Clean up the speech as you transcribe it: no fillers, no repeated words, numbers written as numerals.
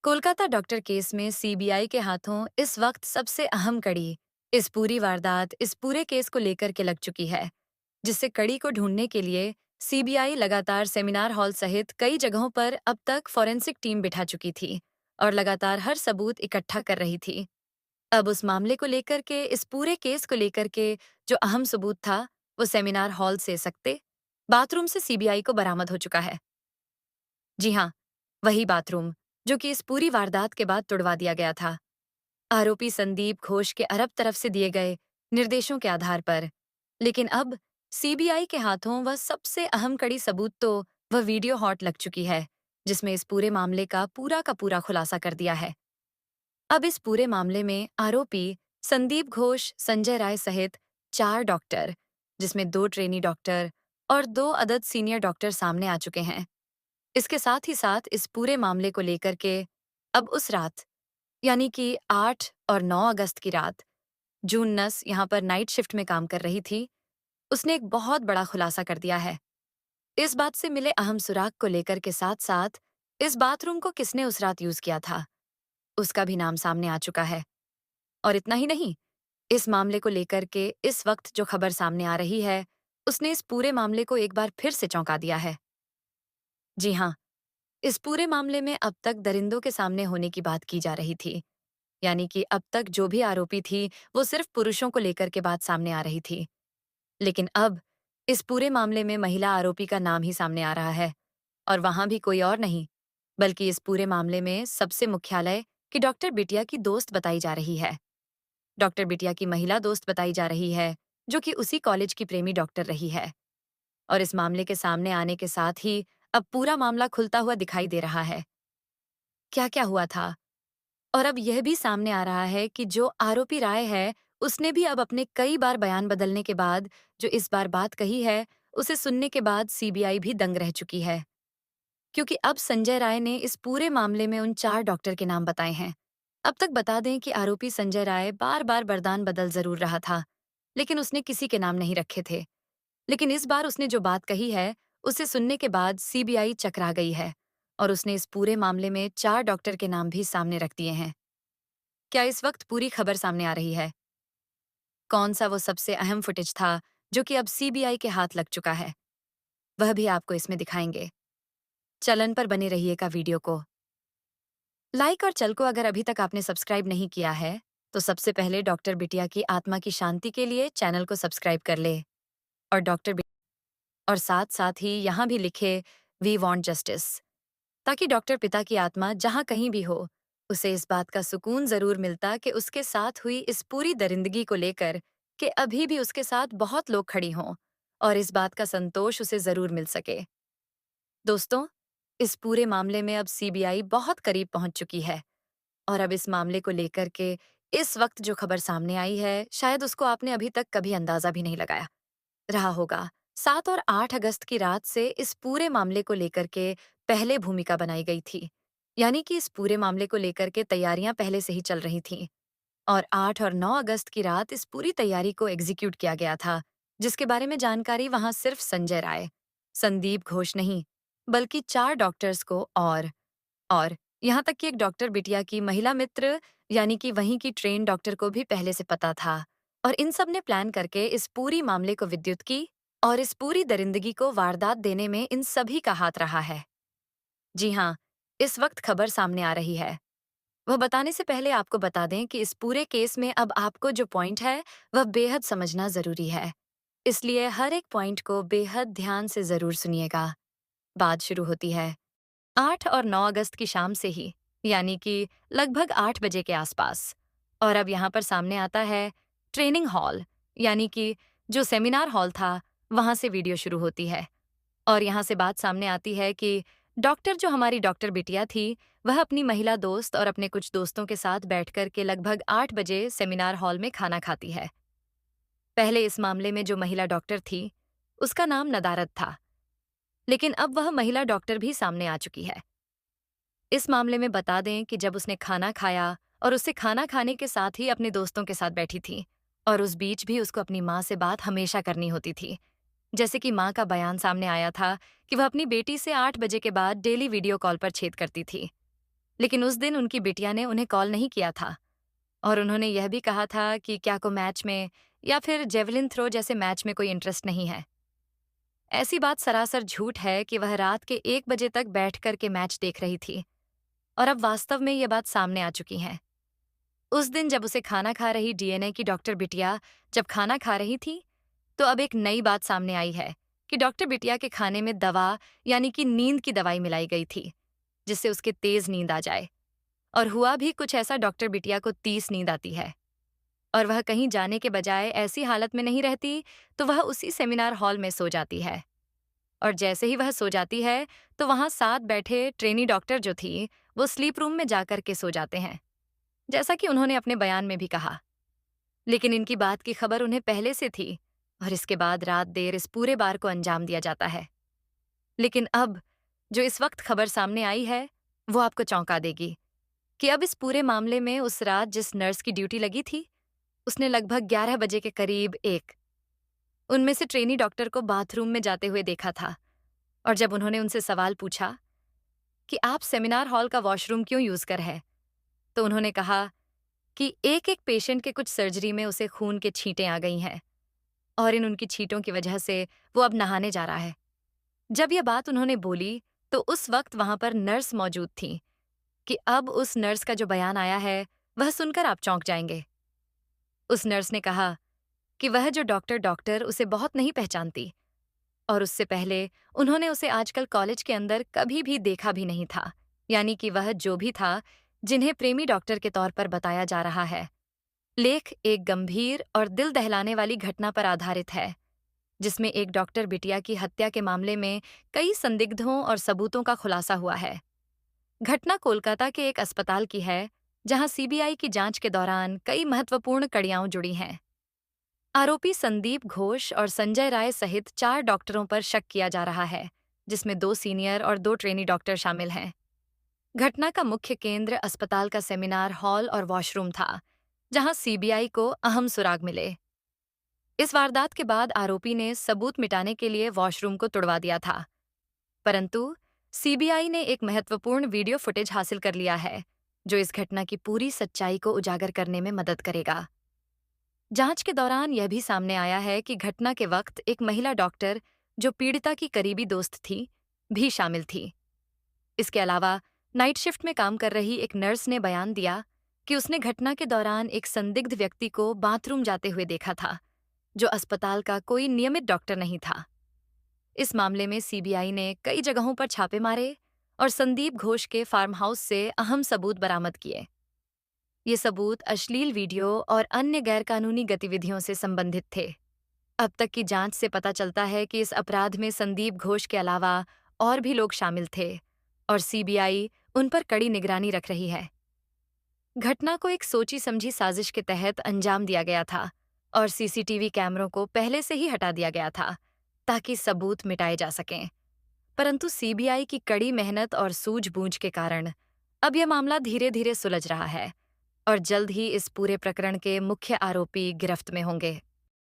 Kolkata doctor case में CBI के हाथों इस वक्त सबसे अहम कड़ी इस पूरी वारदात इस पूरे केस को लेकर के लग चुकी है, जिससे कड़ी को ढूंढने के लिए सीबीआई लगातार सेमिनार हॉल सहित कई जगहों पर अब तक फॉरेंसिक टीम बिठा चुकी थी और लगातार हर सबूत इकट्ठा कर रही थी। अब उस मामले को लेकर के इस पूरे केस को लेकर के जो अहम सबूत था, वो सेमिनार हॉल से सकते बाथरूम से सीबीआई को बरामद हो चुका है। जी हाँ, वही बाथरूम जो कि इस पूरी वारदात के बाद तुड़वा दिया गया था, आरोपी संदीप घोष के अरब तरफ से दिए गए निर्देशों के आधार पर। लेकिन अब सीबीआई के हाथों वह सबसे अहम कड़ी सबूत तो वह वीडियो हॉट लग चुकी है, जिसमें इस पूरे मामले का पूरा खुलासा कर दिया है। अब इस पूरे मामले में आरोपी संदीप घोष, संजय राय सहित 4 डॉक्टर, जिसमें 2 ट्रेनी डॉक्टर और 2 अदद सीनियर डॉक्टर सामने आ चुके हैं। इसके साथ ही साथ इस पूरे मामले को लेकर के अब उस रात, यानी कि 8 और 9 अगस्त की रात, जून नस यहाँ पर नाइट शिफ्ट में काम कर रही थी, उसने एक बहुत बड़ा खुलासा कर दिया है। इस बात से मिले अहम सुराग को लेकर के साथ-साथ इस बाथरूम को किसने उस रात यूज किया था, उसका भी नाम सामने आ चुका है। और इतना ही नहीं, इस मामले को लेकर के इस वक्त जो खबर सामने आ रही है, उसने इस पूरे मामले को एक बार फिर से चौंका दिया है। जी हाँ, इस पूरे मामले में अब तक दरिंदों के सामने होने की बात की जा रही थी। यानी कि अब तक जो भी आरोपी थी, वो सिर्फ पुरुषों को लेकर के बात सामने आ रही थी। लेकिन अब इस पूरे मामले में महिला आरोपी का नाम ही सामने आ रहा है, और वहां भी कोई और नहीं, बल्कि इस पूरे मामले में सबसे मुख्यालय कि डॉक्टर बिटिया की दोस्त बताई जा रही है। डॉक्टर बिटिया की महिला दोस्त बताई जा रही है, जो कि उसी कॉलेज की प्रेमी डॉक्टर रही है। और इस मामले के सामने आने के साथ ही अब पूरा मामला खुलता हुआ दिखाई दे रहा है। क्या क्या हुआ था? और अब यह भी सामने आ रहा है कि जो आरोपी राय है, उसने भी अब अपने कई बार बयान बदलने के बाद जो इस बार बात कही है, उसे सुनने के बाद सीबीआई भी दंग रह चुकी है। क्योंकि अब संजय राय ने इस पूरे मामले में उन 4 डॉक्टर के नाम बताए हैं। अब तक बता दें कि आरोपी संजय राय बार-बार बरदान बदल जरूर रहा था, लेकिन उसने किसी के नाम नहीं रखे थे। लेकिन इस बार उसने जो बात कही है, उसे सुनने के बाद सीबीआई चकरा गई है और उसने इस पूरे मामले में 4 डॉक्टर के नाम भी सामने रख दिए हैं। क्या इस वक्त पूरी खबर सामने आ रही है? कौन सा वो सबसे अहम फुटेज था जो कि अब सीबीआई के हाथ लग चुका है? वह भी आपको इसमें दिखाएंगे। चलन पर बने रहिएगा वीडियो को लाइक और चल को अगर अभी तक आपने सब्सक्राइब नहीं किया है, तो सबसे पहले डॉक्टर बिटिया की आत्मा की शांति के लिए चैनल को सब्सक्राइब कर ले और और साथ साथ ही यहाँ भी लिखे वी वांट जस्टिस, ताकि डॉक्टर पिता की आत्मा जहाँ कहीं भी हो, उसे इस बात का सुकून जरूर मिलता कि उसके साथ हुई इस पूरी दरिंदगी को लेकर कि अभी भी उसके साथ बहुत लोग खड़ी हों और इस बात का संतोष उसे जरूर मिल सके। दोस्तों, इस पूरे मामले में अब सीबीआई बहुत करीब पहुंच चुकी है और अब इस मामले को लेकर के इस वक्त जो खबर सामने आई है, शायद उसको आपने अभी तक कभी अंदाजा भी नहीं लगाया रहा होगा। 7 और 8 अगस्त की रात से इस पूरे मामले को लेकर के पहले भूमिका बनाई गई थी। यानी कि इस पूरे मामले को लेकर के तैयारियां पहले से ही चल रही थीं और 8 और 9 अगस्त की रात इस पूरी तैयारी को एग्जीक्यूट किया गया था, जिसके बारे में जानकारी वहां सिर्फ संजय राय, संदीप घोष नहीं, बल्कि 4 डॉक्टर्स को और यहाँ तक कि एक डॉक्टर बिटिया की महिला मित्र, यानी कि वहीं की ट्रेन डॉक्टर को भी पहले से पता था। और इन सब ने प्लान करके इस पूरी मामले को विद्युत की और इस पूरी दरिंदगी को वारदात देने में इन सभी का हाथ रहा है। जी हाँ, इस वक्त खबर सामने आ रही है। वह बताने से पहले आपको बता दें कि इस पूरे केस में अब आपको जो पॉइंट है, वह बेहद समझना जरूरी है। इसलिए हर एक पॉइंट को बेहद ध्यान से जरूर सुनिएगा। बात शुरू होती है 8 और 9 अगस्त की शाम से ही, यानी कि लगभग 8 बजे के आसपास। और अब यहाँ पर सामने आता है ट्रेनिंग हॉल, यानी कि जो सेमिनार हॉल था, वहाँ से वीडियो शुरू होती है। और यहाँ से बात सामने आती है कि डॉक्टर जो हमारी डॉक्टर बिटिया थी, वह अपनी महिला दोस्त और अपने कुछ दोस्तों के साथ बैठकर के लगभग 8 बजे सेमिनार हॉल में खाना खाती है। पहले इस मामले में जो महिला डॉक्टर थी, उसका नाम नदारत था, लेकिन अब वह महिला डॉक्टर भी सामने आ चुकी है। इस मामले में बता दें कि जब उसने खाना खाया और उससे खाना खाने के साथ ही अपने दोस्तों के साथ बैठी थी और उस बीच भी उसको अपनी माँ से बात हमेशा करनी होती थी। जैसे कि माँ का बयान सामने आया था कि वह अपनी बेटी से 8 बजे के बाद डेली वीडियो कॉल पर छेद करती थी। लेकिन उस दिन उनकी बिटिया ने उन्हें कॉल नहीं किया था और उन्होंने यह भी कहा था कि क्या को मैच में या फिर जेवलिन थ्रो जैसे मैच में कोई इंटरेस्ट नहीं है। ऐसी बात सरासर झूठ है कि वह रात के 1 बजे तक बैठ कर के मैच देख रही थी और अब वास्तव में ये बात सामने आ चुकी है। उस दिन जब उसे खाना खा रही डीएनए की डॉक्टर बिटिया जब खाना खा रही थी, तो अब एक नई बात सामने आई है कि डॉक्टर बिटिया के खाने में दवा यानी कि नींद की दवाई मिलाई गई थी, जिससे उसके तेज नींद आ जाए। और हुआ भी कुछ ऐसा, डॉक्टर बिटिया को 30 नींद आती है और वह कहीं जाने के बजाय ऐसी हालत में नहीं रहती, तो वह उसी सेमिनार हॉल में सो जाती है। और जैसे ही वह सो जाती है, तो वहां साथ बैठे ट्रेनी डॉक्टर जो थी, वो स्लीप रूम में जाकर के सो जाते हैं, जैसा कि उन्होंने अपने बयान में भी कहा। लेकिन इनकी बात की खबर उन्हें पहले से थी और इसके बाद रात देर इस पूरे बार को अंजाम दिया जाता है। लेकिन अब जो इस वक्त खबर सामने आई है, वो आपको चौंका देगी कि अब इस पूरे मामले में उस रात जिस नर्स की ड्यूटी लगी थी, उसने लगभग 11 बजे के करीब उनमें से ट्रेनी डॉक्टर को बाथरूम में जाते हुए देखा था। और जब उन्होंने उनसे सवाल पूछा कि आप सेमिनार हॉल का वॉशरूम क्यों यूज कर है, तो उन्होंने कहा कि एक एक पेशेंट के कुछ सर्जरी में उसे खून के छींटें आ गई हैं और इन उनकी छींटों की वजह से वो अब नहाने जा रहा है। जब यह बात उन्होंने बोली, तो उस वक्त वहां पर नर्स मौजूद थी कि अब उस नर्स का जो बयान आया है, वह सुनकर आप चौंक जाएंगे। उस नर्स ने कहा कि वह जो डॉक्टर डॉक्टर उसे बहुत नहीं पहचानती और उससे पहले उन्होंने उसे आजकल कॉलेज के अंदर कभी भी देखा भी नहीं था। यानी कि वह जो भी था, जिन्हें प्रेमी डॉक्टर के तौर पर बताया जा रहा है। लेख एक गंभीर और दिल दहलाने वाली घटना पर आधारित है, जिसमें एक डॉक्टर बिटिया की हत्या के मामले में कई संदिग्धों और सबूतों का खुलासा हुआ है। घटना कोलकाता के एक अस्पताल की है, जहां सीबीआई की जांच के दौरान कई महत्वपूर्ण कड़ियां जुड़ी हैं। आरोपी संदीप घोष और संजय राय सहित 4 डॉक्टरों पर शक किया जा रहा है, जिसमें 2 सीनियर और 2 ट्रेनी डॉक्टर शामिल हैं। घटना का मुख्य केंद्र अस्पताल का सेमिनार हॉल और वॉशरूम था, जहां सीबीआई को अहम सुराग मिले। इस वारदात के बाद आरोपी ने सबूत मिटाने के लिए वॉशरूम को तुड़वा दिया था, परंतु सीबीआई ने एक महत्वपूर्ण वीडियो फुटेज हासिल कर लिया है, जो इस घटना की पूरी सच्चाई को उजागर करने में मदद करेगा। जांच के दौरान यह भी सामने आया है कि घटना के वक्त एक महिला डॉक्टर, जो पीड़िता की करीबी दोस्त थी, भी शामिल थी। इसके अलावा नाइट शिफ्ट में काम कर रही एक नर्स ने बयान दिया कि उसने घटना के दौरान एक संदिग्ध व्यक्ति को बाथरूम जाते हुए देखा था, जो अस्पताल का कोई नियमित डॉक्टर नहीं था। इस मामले में सीबीआई ने कई जगहों पर छापे मारे और संदीप घोष के फार्म हाउस से अहम सबूत बरामद किए। ये सबूत अश्लील वीडियो और अन्य गैरकानूनी गतिविधियों से संबंधित थे। अब तक की जांच से पता चलता है कि इस अपराध में संदीप घोष के अलावा और भी लोग शामिल थे और सीबीआई उन पर कड़ी निगरानी रख रही है। घटना को एक सोची समझी साजिश के तहत अंजाम दिया गया था और सीसीटीवी कैमरों को पहले से ही हटा दिया गया था, ताकि सबूत मिटाए जा सकें। परंतु सीबीआई की कड़ी मेहनत और सूझबूझ के कारण अब यह मामला धीरे धीरे सुलझ रहा है और जल्द ही इस पूरे प्रकरण के मुख्य आरोपी गिरफ्त में होंगे।